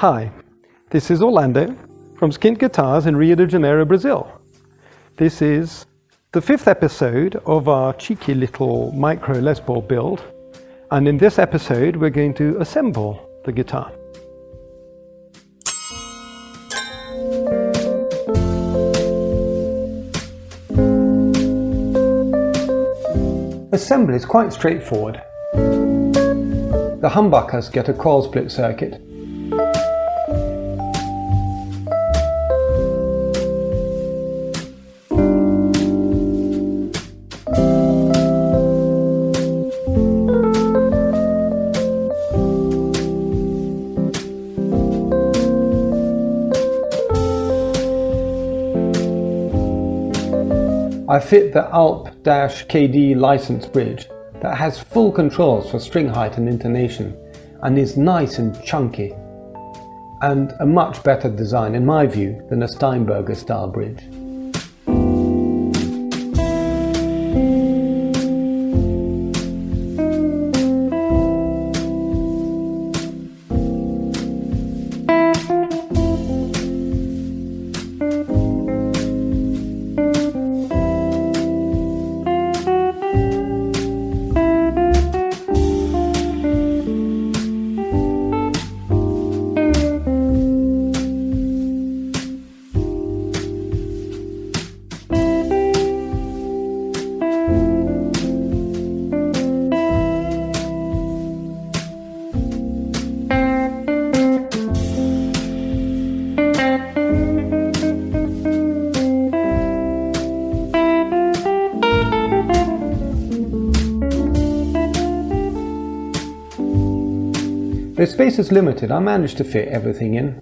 Hi, this is Orlando from Skint Guitars in Rio de Janeiro, Brazil. This is the 5th episode of our cheeky little micro Les Paul build, and in this episode we're going to assemble the guitar. Assembly is quite straightforward. The humbuckers get a coil split circuit. I fit the Alp-KD license bridge that has full controls for string height and intonation and is nice and chunky, and a much better design in my view than a Steinberger style bridge. The space is limited. I managed to fit everything in.